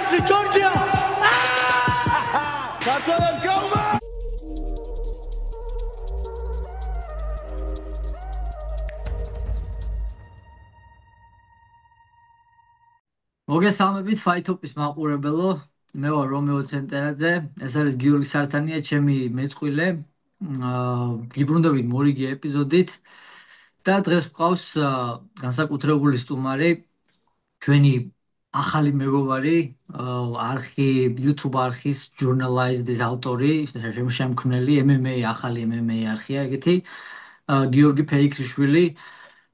country, Georgia! Let's go, man! მოგესალმებით Fight-Op's მაყურებელო, მე ვარ რომეო ცენტერაძე, ეს არის გიორგი სართანია, ჩემი მეწყვილე. გიბრუნდებით მორიგი ეპიზოდით და დღეს ვყავს განსაკუთრებული სტუმარი, ჩვენი ახალი მეგობარი, YouTube არხის Journalized-ის ავტორი, შემქმნელი MMA ახალი MMA არხია ეგეთი, გიორგი ფეიქრიშვილი.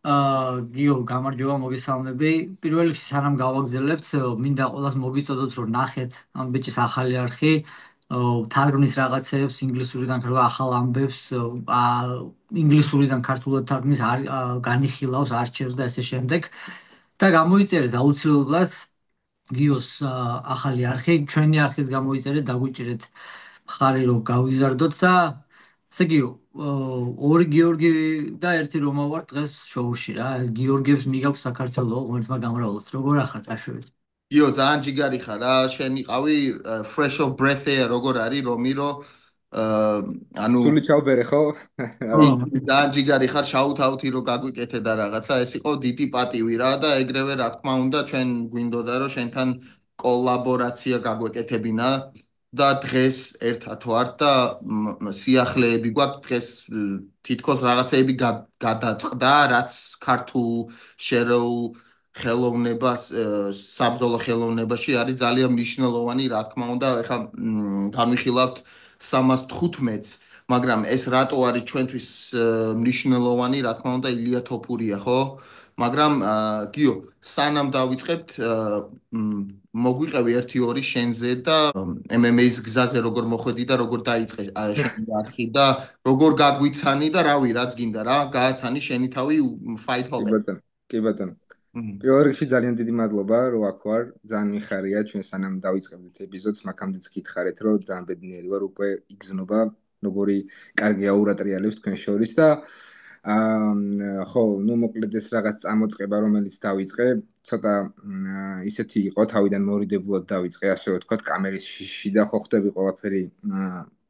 გიო, გამარჯობა, მოგესალმები. პირველ რიგში სანამ გავაგზავნებთ, მინდა ყველას მოგიწოდოთ, რომ ნახეთ ამ ბიჭის ახალი არხი, თარგმნის რაღაცებს ინგლისურიდან ახალ ამბებს, ინგლისურიდან ქართულად თარგმნის, განიხილავს, არჩევს და ესე შემდეგ. და გამოიწერეთ აუცილებლად გიოს ახალი არხი, ჩვენი არხის გამოიწერეთ, დაგვიჭირეთ მხარი, რომ გავიზარდოთ და ესე იგი, ორი გიორგი და ერთი რომა ვარ დღეს შოუში რა. ეს გიორგებს მიგაქვს საქართველოს ღმერთმა გამრავლოს. როგორ ახარ წაშვებით? გიო, ძალიან ჯიგარი ხარ რა. შენ იყავი fresh of breath air, როგორ არის რომირო? ანუ სული ჩაუბერე ხო? ძალიან ჯიგარი ხარ, შაუთ-აუთი რო გაგვიკეთე და რაღაცა, ეს იყო დიდი პატივი რა და ეგრევე რა თქმა უნდა, ჩვენ გვინდოდა რომ შენთან კოლაბორაცია გაგვეკეთებინა. და დღეს ერთად ვართ და სიახლეები გვაქვს დღეს თითქოს რაღაცეები გადაწყდა, რაც ქართულ შერეულ ხელოვნებას, საბრძოლო ხელოვნებაში არის ძალიან მნიშვნელოვანი, რა თქმა უნდა, ეხლა განვიხილავთ 315-ს, მაგრამ ეს რატო არის ჩვენთვის მნიშვნელოვანი, რა თქმა უნდა, ილია თოფურია, ხო? მაგრამ გიო, სანამ დავიწყებთ, მოგვიყევი 1-2 შენზე და MMA-ის გზაზე როგორ მოხვედი და როგორ დაიწყე შენი არხი და როგორ გაგვიცანი და რავი, რაც გინდა რა, გააცანი შენი თავი Fight-Op. კი ბატონო. პირველ რიგში ძალიან დიდი მადლობა, რომ აქ ვარ. ძალიან მიხარია ჩვენ სანამ დავიწყებდით ეპიზოდს, მაგამდეც გითხარით, რომ ძალიან ბედნიერი ვარ, უკვე იგზნობა, როგორი კარგი აურატრიალებს თქვენ შორის და ხო, ნუ მოკლედ ეს რაღაც წამოწყება, რომელიც დავიწყე, ცოტა ისეთი იყო, თავიდან მორიდებულად დავიწყე, ასე რომ ვთქვათ, კამერის შიში და ხო ხდები ყველაფერი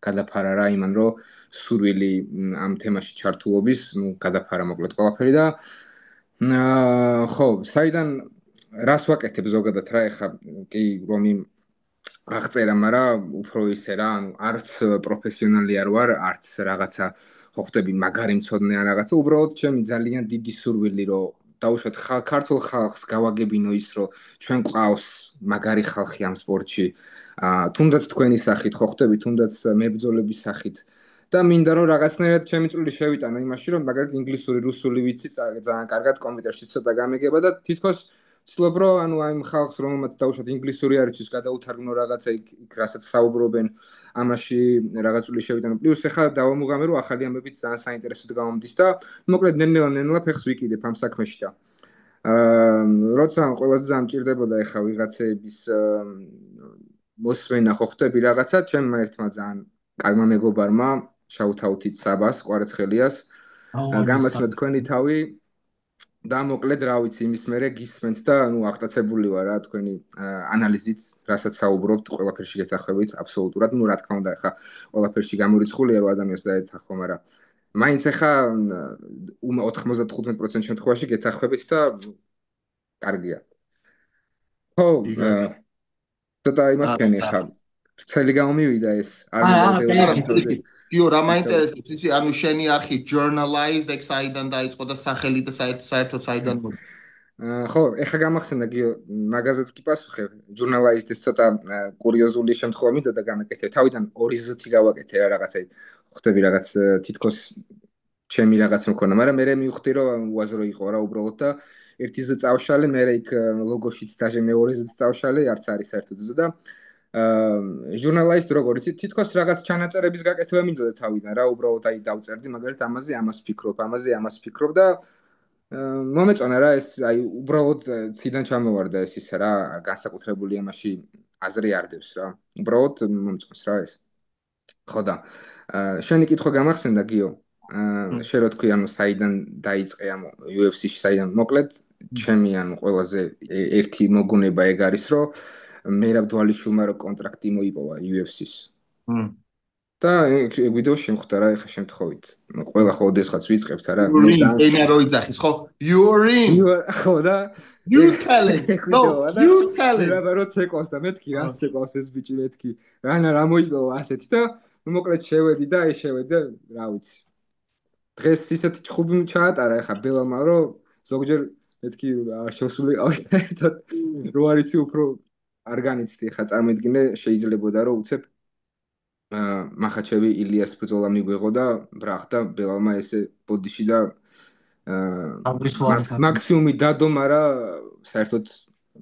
გადაფარა რა, იმან რომ სურვილი ამ თემაში ჩართულობის, ნუ გადაფარა მოკლედ ყველაფერი და ხო, საიდან რას ვაკეთებ ზოგადად რა, ეხა კი რომი აღწერა, მაგრამ უფრო ისე რა, ანუ არც პროფესიონალი არ ვარ, არც რაღაცა ხო ხდები მაგარი მცოდნე ან რაღაცა, უბრალოდ ჩემი ძალიან დიდი სურვილი რომ დაუშვათ ქართულ ხალხს გავაგებინო ის რომ ჩვენ ყავს მაგარი ხალხი ამ სპორტში, თუნდაც თქვენი სახით ხო ხდები, თუნდაც მებრძოლების სახით და მინდა რომ რაღაცნაირად ჩემი წვლილი შევიტანო იმაში რომ მაგალითად ინგლისური, რუსული ვიცი ძალიან კარგად კომპიუტერში ცოტა გამიგება და თითქოს ვცდილობ რომ ანუ აი ხალხს რომელმაც დაუშვათ ინგლისური არ იცის გადაუთარგმნო რაღაცა იქ რასაც საუბრობენ ამაში რაღაც წვლილი შევიტანო. პლუს ეხლა დავამუღამე რომ ახალი ამბებიც ძალიან საინტერესოდ გამომდის და მოკლედ ნელ-ნელა ფეხს ვიკიდებ ამ საქმეში და როცა ყველაზე ძალიან მჭირდებოდა ეხლა ვიღაცების მოსვენა ხო ხდები რაღაცა ჩემმა ერთმა ძალიან კარგმა მეგობარმა შაუთ-აუთით საბას ყვარაცხელიას გამასმა თქვენი თავი და მოკლედ რა ვიცი იმის მერე გისმენთ და ნუ აღტაცებული ვარ რა თქვენი ანალიზით რასაც საუბრობთ ყველაფერში გეთახმებით აბსოლუტურად ნუ რა თქმა უნდა ახლა ყველაფერში გამორიცხულია რომ ადამიანს დაეთახო მაგრამ მაინც ახლა 95% შემთხვევაში გეთახმებით და კარგია ხო ცოტა იმასკენი ახლა რცელი გამომივიდა ეს არ მოგეუბნები გიო რა მაინტერესებს იცი ანუ შენი არხი journalized ეგ საიდან დაიწყო და სახელი და საერთოდ საიდან მოდი ხო ეხა გამახსენდა გიო მაგაზეც კი პასუხე journalized-ის ცოტა კურიოზული შემთხვევა მიდოდა გამეკეთე თავიდან 2 ზუთი გავაკეთე რა რაღაცა ხვდები რაღაც თითქოს ჩემი რაღაც მქონა მაგრამ მე მივხვდი რომ უაზრო იყო რა უბრალოდ და ერთი ზე წავშალე მე იქ ლოგოშიც დაჟე მეორე ზე წავშალე არც არის საერთოდ ზე და ჟურნალისტ როგორ იცით თითქოს რაღაც ჩანაწერების გაკეთება მინდოდა თავიდან რა უბრალოდ აი დავწერდი მაგალითად ამას ფიქრობ და მომეწონა რა ეს აი უბრალოდ ციდან ჩამოვარდა ეს ისე რა განსაკუთრებული ამაში აზრი არდებს რა უბრალოდ მომწონს რა ეს ხო და შენი კითხვა გამახსენდა გიო შე რო თქვი ანუ საიდან დაიწყე ამ UFC-ში საიდან მოკლედ ჩემი ანუ ყველაზე ერთი მოგონება ეგ არის რომ მერაბ დვალიშვილმა რო კონტრაქტი მოიპოვა UFC-ს. და ვიდეო შემხვდა რა ეხა შემთხვევით. ყველა ხო ოდესღაც ვიწყებთ არა. მე ძალიან როიძახის ხო? You're in. ხო და You tell it. No, you tell it. რა რო ცეკავს და მეთქი რა ცეკავს ეს ბიჭი მეთქი. რა მოიპოვა ასეთი და მოკლედ შევედი და რა ვიცი. დღეს ისეთი ჭხუბი ჩაატარა ეხა ბელამა რომ ზოგჯერ მეთქი არ შევსულიყავი ერთად რო არიცი უფრო არ განიცდი ეხა წარმოიდგინე შეიძლებოდა რომ უცებ მახაჩევი ილიას ბრძოლა მიგვეღო და ბრახდა ბელამა ესე ბოდიში და მაქსიმუმი დადო, მაგრამ საერთოდ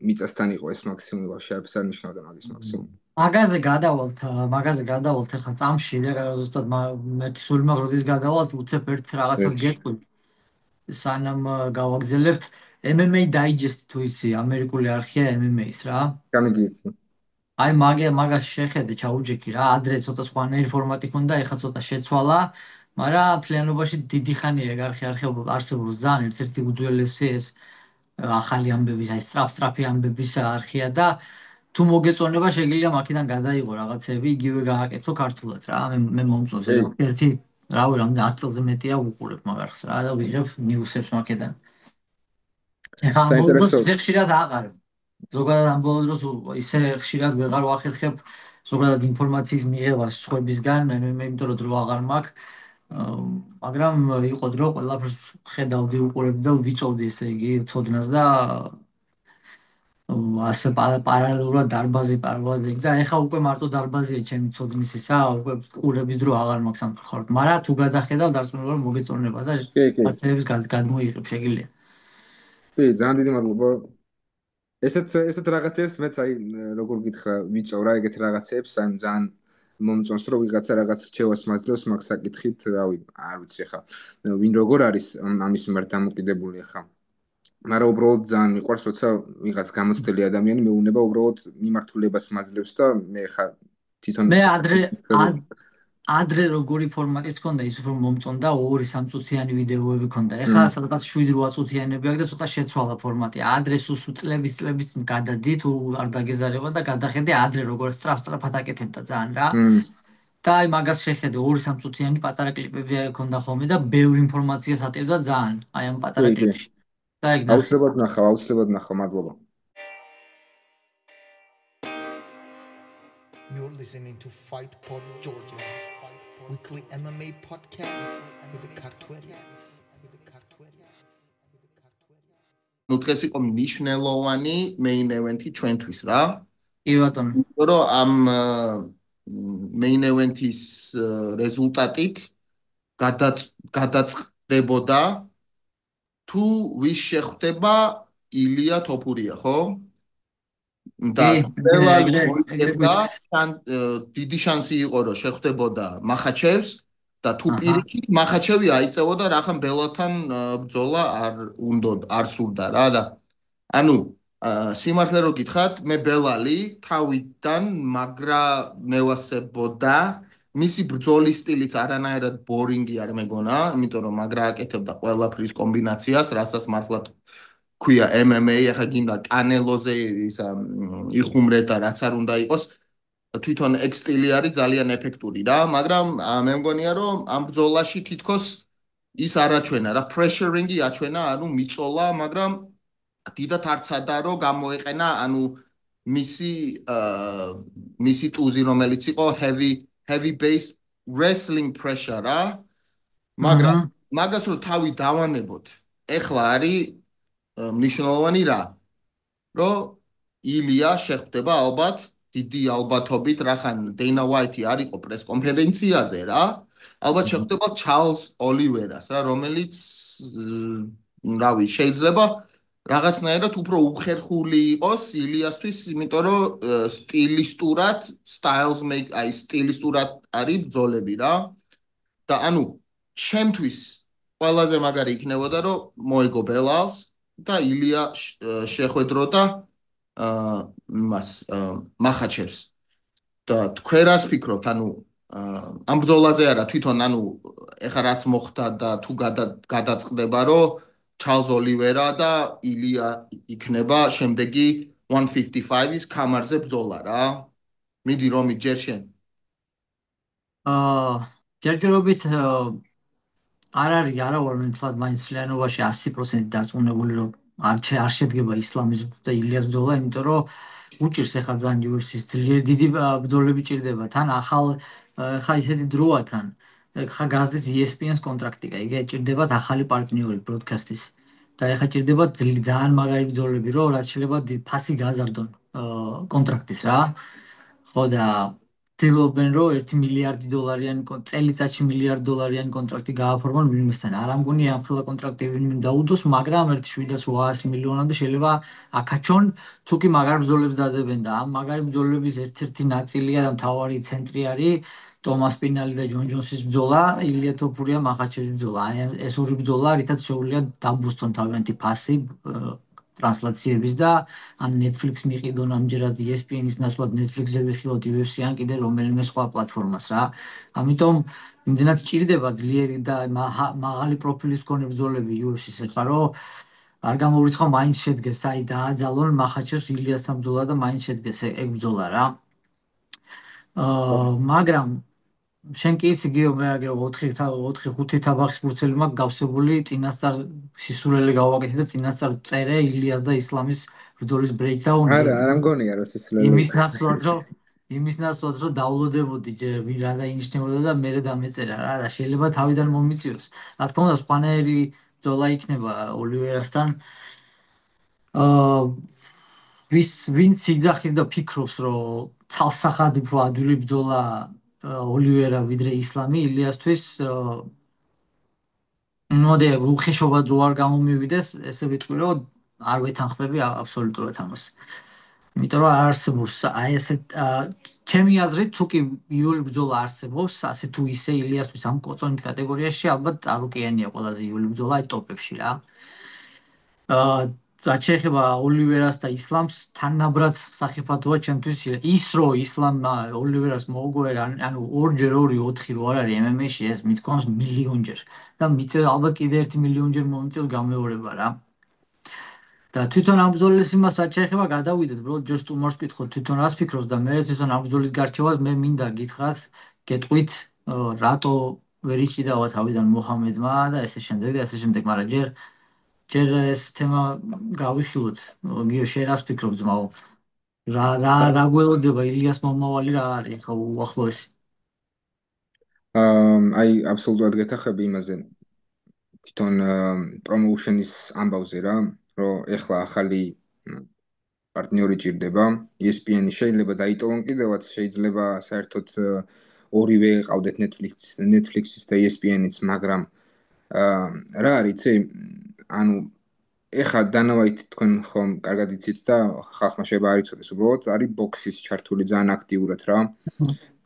მიწასთან იყო ეს მაქსიმუმი, ვაფშე არც არ ნიშნავდა მაგის მაქსიმუმი. მაგაზე გადავალთ ახლა წამში და ზუსტად მე სულ მაგროდის გადავალთ უცებ ერთ რაღაცას გეტყვით. სანამ გავაგზელებთ MMA Digest თუ იცი, ამერიკული არხია MMA-ს რა. გამიგიო. აი მაგას შეხედე ჩაუჯექი რა, ადრე ცოტა სხვანაირი ფორმატი ქონდა, ეხლა ცოტა შეცვალა, მაგრამ მთლიანობაში დიდი ხანია არხი არსებობს ძალიან ერთ-ერთი უძველესი ეს ახალი ამბების, აი სწრაფი ამბების არხია და თუ მოგეწონება შეგიძლია მაქედან გადაიღო რაღაცები, იგივე გააკეთო ქართულად რა. მე მომწონს ერთი რავი რამდენი 10 წელზე მეტია ვუყურებ მაგარხს რა და ვიღებ ნიუსებს მაქედან. ეხლა ამბობს ხშირად აყარებ. ზოგადად ამ ბოლო დროს ისე ხშირად ვეღარ ვახერხებ ზოგადად ინფორმაციის მიღებას სხვებისგან, იმიტომ რომ დრო აღარ მაქვს. მაგრამ იყო დრო ყველაფერს ხედავდი, უყურებდი და ვიწოვდი ესე იგი ცოდნას და ასე პარალელურად დარბაზი და ეხა უკვე მარტო დარბაზია ჩემი ცოდნის ისა, უკვე ყურების დრო აღარ მაქვს ამ ხართ. მაგრამ თუ გადახედავ დარწმუნებული რომ მოგეწონება და რაღაცებს გადმოიღებ შეგიძლია. კი, ძალიან დიდი მადლობა. ესეთ რაღაცებს მეც აი როგორ გითხრა ვიწოვ რა ეგეთ რაღაცებს, ან ძალიან მომწონს რომ ვიღაცა რაღაც რჩევას მაძლევს მაგ საკითხით, რავი, არ ვიცი ხა. ვინ როგორ არის ამის მიმართ დამოკიდებული ხა. მაგრამ უბრალოდ ძალიან მიყვარს როცა ვიღაც გამოცდილი ადამიანი მეუნება უბრალოდ მიმართულებას მაძლევს და მე ხა თვითონ მე ადრე როგორი ფორმატიც ქონდა ის უფრო მომწონდა 2-3 წუთიანი ვიდეოები ქონდა. ეხლა სადღაც 7-8 წუთიანები აქვს და ცოტა შეცვალა ფორმატი. ადრე სულ წლების წინ გადადი თუ არ დაგეზარება და გადახედე ადრე როგორ სწრაფად აკეთებდა ძალიან რა. და აი მაგას შეხედე 2-3 წუთიანი პატარა კლიპები ქონდა ხოლმე და ბევრი ინფორმაციას ატევდა ძალიან. აი ამ პატარა კლიპში. და ეგ აუცილებლად ნახავ, მადლობა. You're listening to Fight Pod Georgia, weekly MMA podcast with the Kartvelians. ნუ დღეს იყო მნიშვნელოვანი main event-ი ჩვენთვის რა. კი ბატონო. რომ ამ main event-ის რეზულტატით გადაწყდებოდა თუ ვის შეხვდება ილია თოფურია, ხო? და ბელალი მოიწევდა, დიდი შანსი იყო რომ შეხვდებოდა მახაჩევს და თუ პირიქით მახაჩევი აიწევოდა რახან ბელათან ბრძოლა არ სურდა რა და ანუ სიმართლე რო გითხრათ მე ბელალი თავიდან მაგრა მევასებოდა მისი ბრძოლის სტილიც არანაირად ბორინგი არ მეგონა იმიტომ რომ მაგრა აკეთებდა ყველაფრის კომბინაციას რასაც მართლაც ქვია MMA ახლა გინდა კანელოზე ისა იხუმრეთ და რაც არ უნდა იყოს თვითონ ეგ სტილი არის ძალიან ეფექტური რა მაგრამ მე მგონია რომ ამ ბრძოლაში თითქოს ის არაჩვენა რა პრეშერინგი აჩვენა ანუ მიწოლა მაგრამ დიდად არცადა რომ გამოეყენა ანუ მისი ტუზი რომელიც იყო heavy base wrestling pressure რა მაგრამ მაგას რომ თავი დავანებოთ ეხლა არის მნიშვნელოვანი რა რომ ილია შეხვდება ალბათ დიდი ალბათობით რახან დეინა ვაიტი არ იყო პრეს კონფერენციაზე რა ალბათ შეხვდება ჩარლზ ოლივერას რა რომელიც რავი შეიძლება რაღაცნაირად უფრო უხერხული იყოს ილიასთვის იმიტომ რომ სტილისტურად სტილისტურად არის ბრძოლები რა და ანუ ჩემთვის ყველაზე მაგარი იქნებოდა რომ მოეგო ბელალს და ილია შეხვედროდა მას მახაჩევს და თქვენ რას ფიქრობთ ანუ ამ ბრძოლაზე არა თვითონ ანუ ეხა რაც მოხდა და თუ გადაწყდება რომ ჩარლზ ოლივერა და ილია იქნება შემდეგი 155-ის კამარზე ბრძოლა რა. მიდი რომი ჯერ შენ. ჯერჯერობით არ არის არა ვარ მე მთლად მაინც მთლიანობაში 100% დარწმუნებული რომ არ შედგება ისლამის და ილიას ბრძოლა, იმიტომ რომ უჭირს ახლა ძალიან UFC-ს ძლიერი დიდი ბრძოლები ჭირდება. თან ხა ისეთი დროა თან. ხა გაზდის ESPN-ს კონტრაქტი, იგი ჭირდებათ ახალი პარტნიორი ბროდკასტის. და ახლა ჭირდებათ ძალიან მაგარი ბრძოლები, რომ რაც შეიძლება ფასი გაზარდონ კონტრაქტის რა. ხო და ცდილობენ რომ 1 მილიარდი დოლარიანი წელიწადში მილიარდ დოლარიანი კონტრაქტი გააფორმონ ვინმესთან. არ ამგონი ამ ხელა კონტრაქტი ვინმე დაუდოს, მაგრამ 1.7 მილიონამდე შეიძლება აკაჩონ, თუ კი მაგარ ბრძოლებს დადებენ და ამ მაგარი ბრძოლების ერთ-ერთი ნაწილია და მთავარი ცენტრი არის ტომას პინალი და ჯონ ჯონსის ბრძოლა, ილია თოფურია მახაჩევის ბრძოლა. აი ეს ორი ბრძოლა, რითაც შეუძლია დაბუსტონ თავიანთი ფასი ტრანსლაციების და ან Netflix მიყიდონ ამჯერად ESPN-ის ნაცვლად Netflix-ზე ვიხილოთ UFC ან კიდე რომელიმე სხვა პლატფორმას რა. ამიტომ იმდენად ჭირდება ძლიერი და მაღალი პროფილის მქონე ბრძოლები UFC-ს ეხლა რომ არ გამოვრიცხო მაინც შედგეს, აი დააძალონ მახაჩევს ილიასთან ბრძოლა და მაინც შედგეს ეგ ბრძოლა რა. მაგრამ შენ კი იცი გიო მე აგერ 4-5 თაბახის ფურცელი მაქვს გავსებული წინასწარ სისულელე გავაკეთე და წინასწარ წერე ილიას და ისლამის ბრძოლის ბრეიქდაუნი. არა მგონია რომ სისულელე იმის ნაცვლად რომ დაულოდებოდი ჯერ ვირა და ინიშნებოდა და მე დამეწერა რა და შეიძლება თავიდან მომიწიოს. რა თქმა უნდა სპანერი ბრძოლა იქნება ოლივერასთან. ვინც იძახის და ფიქრობს რომ ცალსახად უფრო ადვილი ბრძოლა ოლივერა ვიდრე ისლამი ილიასთვის მოდი უხეშობად რო არ გამომივიდეს, ესე ვიტყვი რომ არ ვეთანხმები აბსოლუტურად ამას. იმიტომ რომ არ არსებობს აი ესე ჩემი აზრით თუ კი იული ბრძოლა არსებობს, ასე თუ ისე ილიასთვის ამ კოწონით კატეგორიაში ალბათ წარუკიანია ყველაზე იული ბრძოლა აი ტოპებში რა. რაც შეეხება ოლივერას და ისლამს, თანაბრად სახიფათოა ჩემთვის ის რომ ისლამმა ოლივერას მოუგო, ანუ 2x2 4 რო არ არის MMA-ში, ეს მithkoms მილიონჯერ და მიწევ ალბათ კიდე 1 მილიონჯერ მომიწევს გამეორება რა. და თვითონ ამ ბრძოლის იმას რაც შეეხება გადავიდეთ, ბრო ჯერ სტუმარს ვკითხოთ თვითონ რას ფიქრობს და მე თვითონ ამ ბრძოლის გარჩევას მე მინდა გითხრათ, გეტყვით რატო ვერ იჭიდავა თავიდან მოჰამედმა და ესე შემდეგ, მაგრამ ჯერ ეს თემა გავიხილოთ. გიო შენ რას ფიქრობ ძმაო? რა გველოდება ილიას მომავალი რა არის ხო უახლოესი? აი აბსოლუტურად გეთახები იმაზე თვითონ პრომოუშენის ამბავზე რა, რომ ეხლა ახალი პარტნიორი ჭირდება, ESPN-ი შეიძლება დაიტოვონ კიდევაც, შეიძლება საერთოდ ორივე ყავდეთ Netflix-ის და ESPN-იც, მაგრამ რა არის, იცი? ანუ ეხლა დანავაით თქვენ ხომ კარგად იცით და ხალხმა შეიძლება არ იცოდეს, უბრალოდ არის ბოქსის ჩართული ძალიან აქტიურად რა.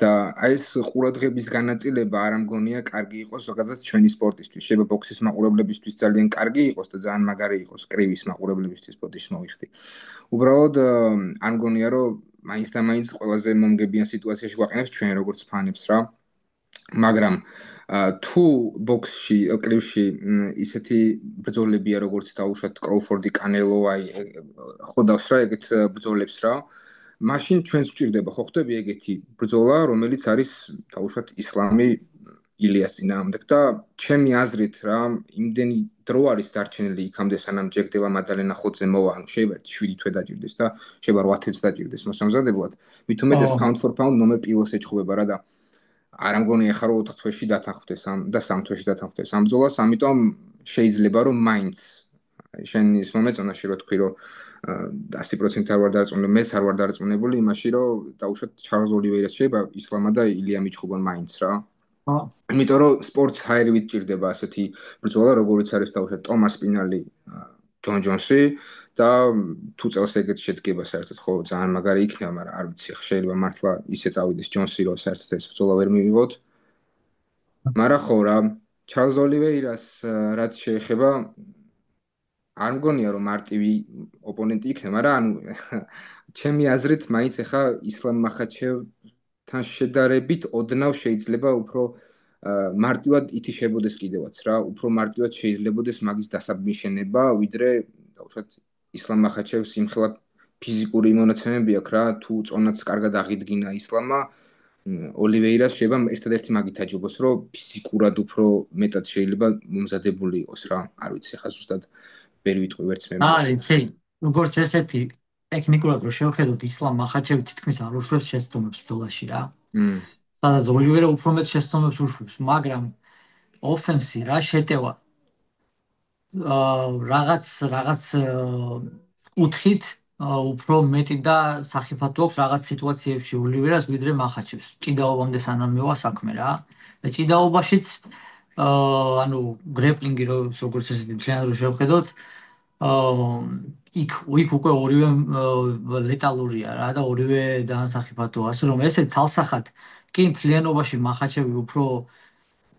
და აი ეს ყურადღების განაწილება არ ამგონია კარგი იყოს ზოგადად ჩვენი სპორტისთვის. შეიძლება ბოქსის მაყურებლებისთვის ძალიან კარგი იყოს და ძალიან მაგარი იყოს კრივის მაყურებლებისთვის ბოდიშს მოვიხდი. უბრალოდ არ მგონია რომ მაინც და მაინც ყველაზე მომგებიან სიტუაციაში გვაყენებს ჩვენ როგორც ფანებს რა. მაგრამ თუ ბოქსში კრივში ისეთი ბრძოლებია როგორც დაუშვათ კროუფორდი კანელო აი ხვდავს რა ეგეთ ბრძოლებს რა. მაშინ ჩვენს გვჭირდება ხო ხდები ეგეთი ბრძოლა, რომელიც არის დაუშვათ ისლამი ილიას წინააღმდეგ და ჩემი აზრით რა, იმდენი დრო არის დარჩენილი იქამდე სანამ ჯეკ დელა მადალენა ხოძე მოვა, ანუ შეიძლება 7 თვე დაჭირდეს და შეიძლება 8 თვეც დაჭირდეს მოსამზადებლად. მით უმეტეს pound for pound ნომერ პირველს ეჩხუბება რა და არ ამგონია ხარ 4 თვეში დათანხმდეს და 3 თვეში დათანხმდეს ამ ბრძოლას, ამიტომ შეიძლება რომ მაინც შენ ის მომეწონაში რომ თქვი რომ 100% არ ვარ დარწმუნებული, მეც არ ვარ დარწმუნებული იმაში რომ დაუშვათ ჩარლზ ოლივერას შეიძლება ისლამა და ილია მიჩხუბონ მაინც რა. იმიტომ რომ სპორტს ჰაერივით ჭირდება ასეთი ბრძოლა როგორიც არის დაუშვათ ტომას პინალი, ჯონ ჯონსი და თუ წელს ეგეთ შედგება საერთოდ ხო ძალიან მაგარი იქნება, მაგრამ არ ვიცი შეიძლება მართლა ისე წავიდეს ჯონსი რომ საერთოდ ეს ბრძოლა ვერ მივიღოთ. მაგრამ ხო რა, ჩარლზ ოლივერას რაც შეეხება არ მგონია რომ მარტივი ოპონენტი იქნება, მაგრამ ანუ ჩემი აზრით მაინც ახლა ისლამ მახაჩევთან შედარებით ოდნავ შეიძლება უფრო მარტივად ითიშებოდეს კიდევაც რა, უფრო მარტივად შეიძლებაოდეს მაგის დასაბმიშენება, ვიდრე დაუშვათ ისლამ მახაჩევს იმხელა ფიზიკური მონაცემები აქვს რა, თუ წონაც კარგად აღიდგინა ისლამმა, ოლივეირას შეიძლება ერთადერთი მაგით აჯობოს, რომ ფიზიკურად უფრო მეტად შეიძლება მომზადებული იყოს რა. არ ვიცი, ხა ზუსტად ვერ ვიტყვი ვერც მე. იცი, როგორც ესეთი ტექნიკურად რო შევხედოთ, ისლამ მახაჩევი თითქმის არ უშვებს შეცდომებს ბრძოლაში რა. სადაც ოლივერა უფრო მეტ შეცდომებს უშვებს, მაგრამ ოფენსი რა შეტევა რაღაც კუთხით უფრო მეტი და სახიფათო აქვს რაღაც სიტუაციებში ოლივერას ვიდრე მახაჩევს. ჭიდაობამდე სანამ მევა საქმე რა. და ჭიდაობაშიც ანუ გრეპლინგი როგორც ესეთი მთლიანად რო შევხედოთ, იქ უკვე ორივე ლეტალურია რა და ორივე დაანსახიფათოა, ასე რომ ესე ცალსახად კი მთლიანობაში მახაჩევი უფრო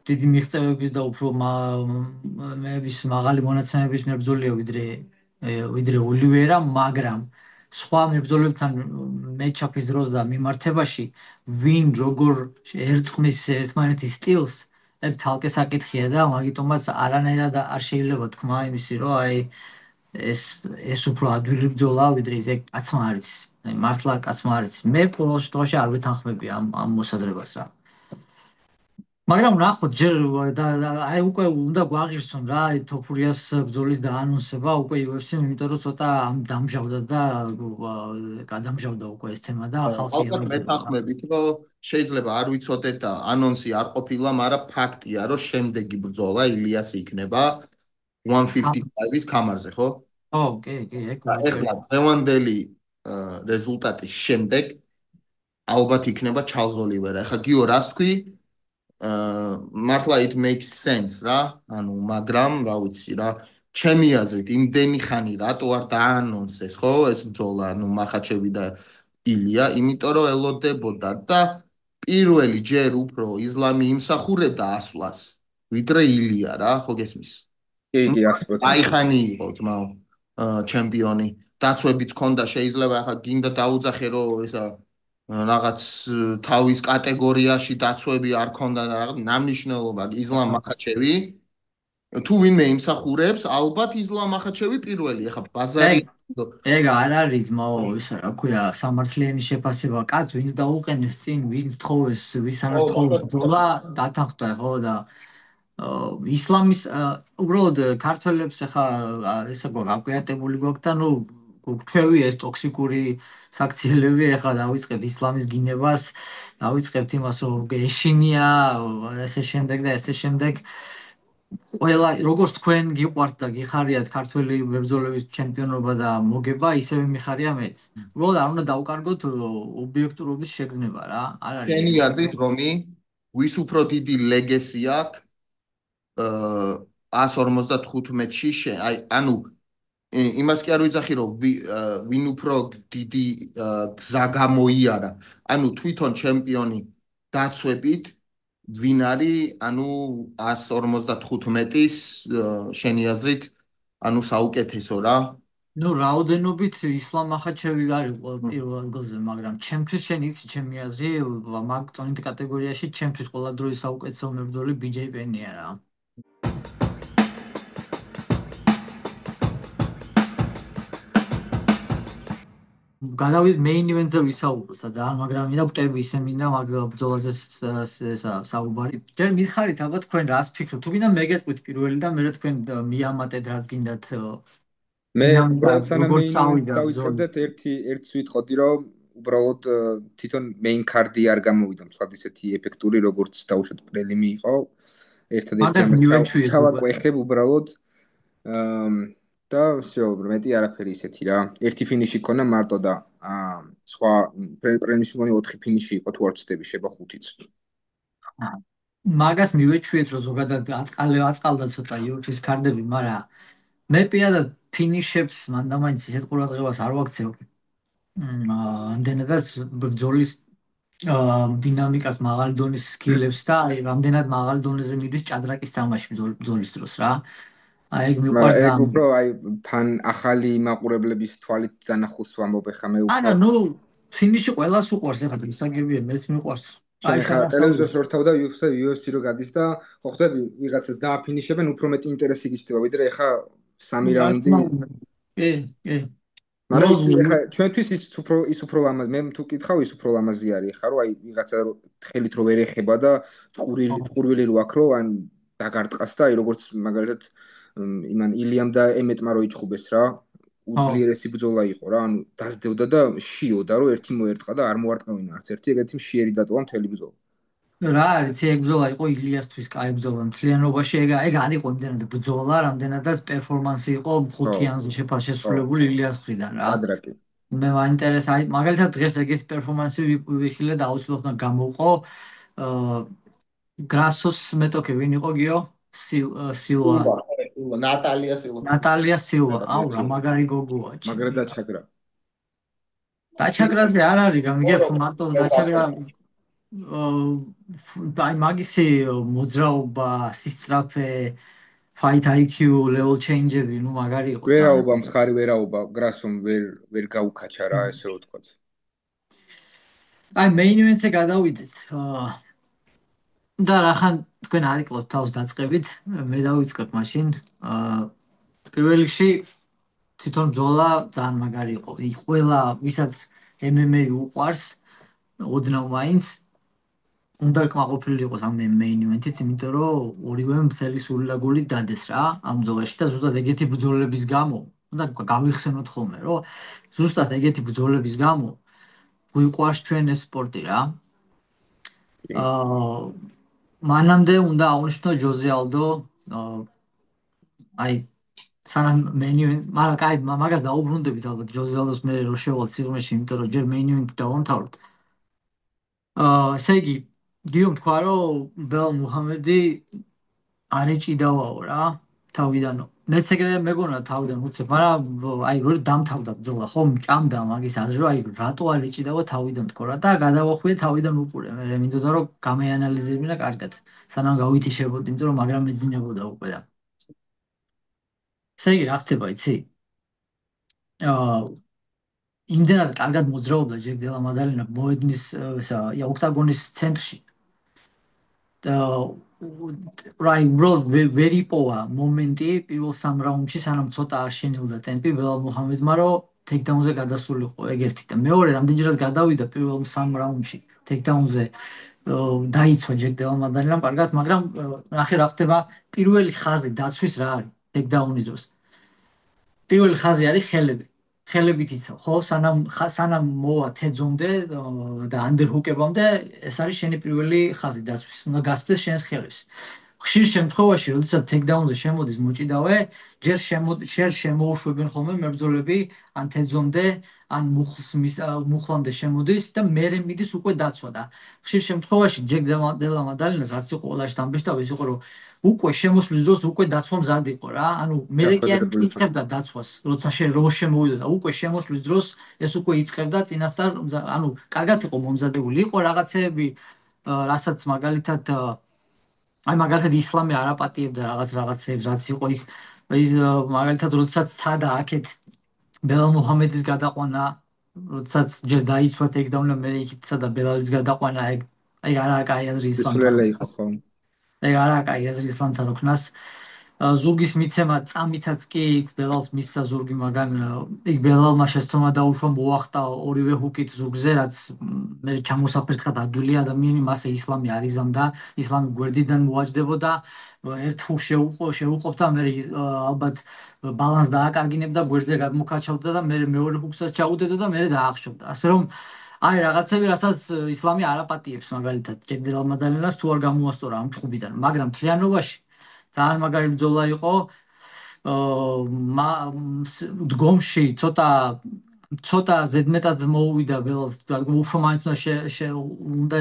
დიდი მიღწევების და უფრო მეების მაღალი მონაცემების მებრძოლია ვიდრე ოლივერა, მაგრამ სხვა მებრძოლებთან მეჩაპის დროს და მიმართებაში ვინ როგორ ერწყმის ერთმანეთის სტილს, ეგ თალკე საკითხია და მაგიტომაც არანაირად არ შეიძლება თქვა იმისი, რომ აი ეს უფრო ადვილი ბრძოლა ვიდრე ეს კაცმა არის. აი მართლა კაცმა არის. მე ყოველ შემთხვევაში არ ვეთანხმები ამ მოსაზრებას რა. მაგრამ ნახოთ ჯერ აი უკვე უნდა გვაღირსონ რა აი თოფურიას ბრძოლის დაანონსება უკვე UFC-მ, იმიტომ რომ ცოტა დამჟავდა და გადამჟავდა უკვე ეს თემა და ხალხი ალბათ მეთანხმებით, რომ შეიძლება არ ვიცოდეთ და ანონსი არ ყოფილა, მაგრამ ფაქტია, რომ შემდეგი ბრძოლა ილიასი იქნება 155-ის კამარზე, ხო? ხო, კი, ეგ ვიცი. ეხლა დღევანდელი რეზულტატის შემდეგ ალბათ იქნება ჩარლზ ოლივერა. ეხლა გიო რას თქვი? მართლა it makes sense რა, ანუ მაგრამ რა ვიცი რა, ჩემი აზრით იმდენი ხანი რატო არ დაანონსეს, ხო, ეს ბრძოლა, ანუ მახაჩევი და ილია, იმიტომ რომ ელოდებოდა და პირველი ჯერ უფრო ისლამი იმსახურებდა ასვლას, ვიდრე ილია რა, ხო გესმის? კი, 100%. აი ხანი იყო ძმაო, ჩემპიონი, დაცვებიც ქონდა, შეიძლება ახლა გინდა დაუძახე რომ ესა რაღაც თავის კატეგორიაში დაცვები არ ქონდა და რაღაც ნამნიშნელობა ისლამ მახაჩევი თუ ვინმე იმსახურებს ალბათ ისლამ მახაჩევი პირველი ახლა ბაზარი ეგ არ არის ძმაო ისა რა ქვია სამართლიანი შეფასება კაც ვინც დაუყენეს წინ ვინც თხოვეს ვისანაც თხოვეს ბრძოლა დათანხმდა ხო და ისლამის უბრალოდ ქართველებს ახლა ესა გაკვიატებული გვაქვს და ნუ გვჩვევი ეს ტოქსიკური საქციელები ახლა დავიწყებთ ისლამის გინებას დავიწყებთ იმას რომ ეშინია ესე შემდეგ და ესე შემდეგ ყველა როგორც თქვენ გიყვართ და გიხარიათ ქართველი მებრძოლების ჩემპიონობა და მოგება ისევე მიხარია მეც უბრალოდ არ უნდა დავუკარგოთ ობიექტურობის შეგრძნება რა არ არის შენი აზრით რომი ვის უფრო დიდი ლეგესი აქვს 155-ში აი ანუ იმას კი არ ვიძახი რომ ვინ უფრო დიდი გზა გამოიარა ანუ თვითონ ჩემპიონი დაცვებით ვინ არის ანუ 155-ის შენი აზრით ანუ საუკეთესო რა ნუ რაოდენობით ისლამ მახაჩევი არის პირველ ადგილზე მაგრამ ჩემთვის შენ იცი ჩემი აზრი მაგ წონით კატეგორიაში ჩემთვის ყველა დროის საუკეთესო მებრძოლი BJ Penn-ია რა გადავიდეთ main event-ზე ვისაუბროთ ძალიან მაგრამ მინდა ვტები ისე მინდა მაგ ბრძოლაზე საუბარი ჯერ მითხარით ალბათ თქვენ რას ფიქრობთ თუ გინდა მე გეტყვით პირველი და მე თქვენ მიამატეთ რაც გინდათ მე უბრალოდ სანამ main event-ს დავიწყებდეთ ერთს ვიტყოდი რომ უბრალოდ თვითონ main card-ი არ გამოვიდა მსგავ ისეთი ეფექტური როგორც დაუშვათ პრელიმი იყო ერთადერთი ამას ჩავაკვეხებ უბრალოდ და всё, მეტი არაფერი ისეთი რა. ერთი ფინიში ქონა მარტო და სხვა პრემიუმში მგონი 4 ფინიში იყო თუ არ ვცდები შეება 5-იც. მაგას მივეჩვიეთ რომ ზოგადად აწყალდა ცოტა UFC-ის კარდები, მაგრამ მე პირადად ფინიშებს მანდამაინც ისეთ ყურადღებას არ ვაქცევ. ამდენადაც ბრძოლის დინამიკას მაღალი დონის სკილებს და აი რამდენად მაღალი დონეზე მიდის ჭადრაკის თამაში ბრძოლის დროს რა. აი მიყვარს ამ უფრო აი ფან ახალი მაყურებლების თვალით ზანახულს ვამბობ ხა მე უფრო არა ნუ ფინიში ყველას უყვარს ეხლა ისაგებია მეც მიყვარს აი ხა ტელევიზორს რო რთავდა UFC რო გადის და ხო ხდები ვიღაცას დააფინიშებენ უფრო მეტი ინტერესი გიჩნდება ვიდრე ხა 3 რაუნდი კი მაგრამ ეხლა ჩვენთვის ის უფრო ლამაზი, მე თუ კითხავ ის უფრო ლამაზი არის, ხა რომ აი ვიღაცა ხელით რო ვერ ეხება და ტყურვილი რო აქ რო ან დაგარტყას და აი როგორც მაგალითად იმან ილიამ და ემეტმა რო იჭხუბეს რა, უძლიერესი ბრძოლა იყო რა, ანუ დასდევდა და შიოდა რომ ერთი მოერტყა და არ მოარტყევინა არც ერთი, ეგეთი მშიერი დატოვა მთელი ბრძოლა. რა არის ეგ ბრძოლა იყო ილიასთვის კაი ბრძოლა მთლიანობაში ეგ არ იყო იმდენად ბრძოლა რამდენადაც პერფორმანსი იყო 5-იანზე შესრულებული ილიას მხრიდან რა ადრაკი მე მაინტერესა აი მაგალითად დღეს ეგეთი პერფორმანსი ვიხილე და აუცილებლად გამოუყო გრასოს მეტოქე ვინ იყო გიო სილვა ნატალია სილვა აუ რა მაგარი გოგოა მაგრა დაჩაგრა დაჩაგრაზე არ არის გამიგებ მარტო დაჩაგრა აი მაგისი მოძრაობა, სისწრაფე, fight IQ, level change-ები, ნუ მაგარი იყო. ვერაობა, მსხარი ვერაობა, გრასომ ვერ გაუქაჩა რა, ესე რომ ვთქვათ. აი main event-ზე გადავიდეთ. და რახან თქვენ არ იკლოთ თავს დაწყებით, მე დავიწყებ მაშინ. პირველ რიგში თვითონ ბრძოლა ძალიან მაგარი იყო. ყველა ვისაც MMA უყვარს, ოდნავ მაინც უნდა კმაყოფილი იყოს ამ main event-ით, იმიტომ რომ ორივე მთელი სული და გული დადეს რა ამ ბრძოლაში და ზუსტად ეგეთი ბრძოლების გამო, უნდა გავიხსენოთ ხოლმე, რომ ზუსტად ეგეთი ბრძოლების გამო გვიყვარს ჩვენ ეს სპორტი რა. მანამდე უნდა აღნიშნო ჯოზე ალდო, აი სანამ main event, მაგრამ კაი, მაგას დაუბრუნდებით ალბათ ჯოზე ალდოს მე რო შევალ სიღრმეში, იმიტომ რომ ჯერ main event-ი დავამთავროთ. ესე იგი დიო თქვა რომ ბელ მუჰამედი არ ეჭიდავაო რა თავიდანო მეც ეგრე მეგონა თავიდან უცებ მაგრამ აი რო დამთავრდა ბრძოლა ხო მჭამდა მაგის აზრი რომ აი რატო არ ეჭიდავა თავიდან თქო რა და გადავახვიდე თავიდან უყურე მე მინდოდა რომ გამეანალიზებინა კარგად სანამ გავითიშებოდი იმიტომ რომ მაგრამ მეძინებოდა უკვე და ესე იგი რა ხდება იცი იმდენად კარგად მოძრაობდა ჯეკ დელა მადალინა მოედნის ოქტაგონის ცენტრში რაი ვერი პოვა მომენტი პირველ სამ რაუნდში სანამ ცოტა არ შენილდა ტემპი ბელალ მუჰამედმა რომ ტეიქდაუნზე გადასულიყო ეგერთი და მეორე რამდენჯერაც გადავიდა პირველ სამ რაუნდში ტეიქდაუნზე დაიცვა ჯეკ დელა მადალინამ კარგად მაგრამ ნახე რა ხდება პირველი ხაზი დაცვის რა არის ტეიქდაუნის დროს პირველი ხაზი არის ხელებით იცავ ხო სანამ მოვა თეძონდე და ანდერჰუკებამდე ეს არის შენი პირველი ხაზი დაცვის უნდა გასცდეს შენს ხელებს ხშირ შემთხვევაში როდესაც ტეიქდაუნზე შემოდის მოჭიდავე ჯერ შემოუშვებენ ხოლმე მებრძოლები ან თეძონდე ან მუხლამდე შემოდის და მერე მიდის უკვე დაცვა და ხშირ შემთხვევაში ჯეკ დელა მადალინას არც იყო ყველაში დამბეჭდავ ის იყო რომ უკვე შემოსვლის დროს უკვე დაცვა მზად იყო რა ანუ მერე კი არ იწყებდა დაცვას როცა რო შემოვიდა და უკვე შემოსვლის დროს ეს უკვე იწყებდა წინასწარ ანუ კარგად იყო მომზადებული იყო რაღაცეები რასაც მაგალითად აი მაგალითად ისლამი არ აპატიებდა რაღაცეებს რაც იყო იქ ის მაგალითად როდესაც ცადა აქეთ ბელალ მუჰამედის გადაყვანა როდესაც ჯერ დაიცვა ტეიქდაუნი და მერე იქით ცადა ბელალის გადაყვანა აი არაა კაი აზრი ისლამთან ეგ არაა კაი აზრი ისლამთან როქნას ზურგის მიცემა წამითაც კი იქ ბელალს მისცა ზურგი მაგან იქ ბელალმა შეცდომა დაუშვა მოახტა ორივე ჰუკით ზურგზე რაც მე ჩამოსაფერთხად ადვილი ადამიანი მასე ისლამი არ იზამდა ისლამი გვერდიდან მოაჯდებოდა ერთ ჰუკს შეუყოფდა მე ალბათ ბალანს დააკარგინებდა გვერდზე გადმოქაჩავდა და მე მეორე ჰუკსაც ჩაუდებდა და მე დაახშობდა ასე რომ აი რაღაცები რასაც ისლამი არ აპატიებს მაგალითად ჯეკ დელა მადალინას თუ არ გამოასწორა ამ ჭუბიდან მაგრამ თლიანობაში ძალიან მაგარი ბრძოლა იყო დგომში ცოტა ზედმეტად მოუვიდა ბელს უფრო მაინც უნდა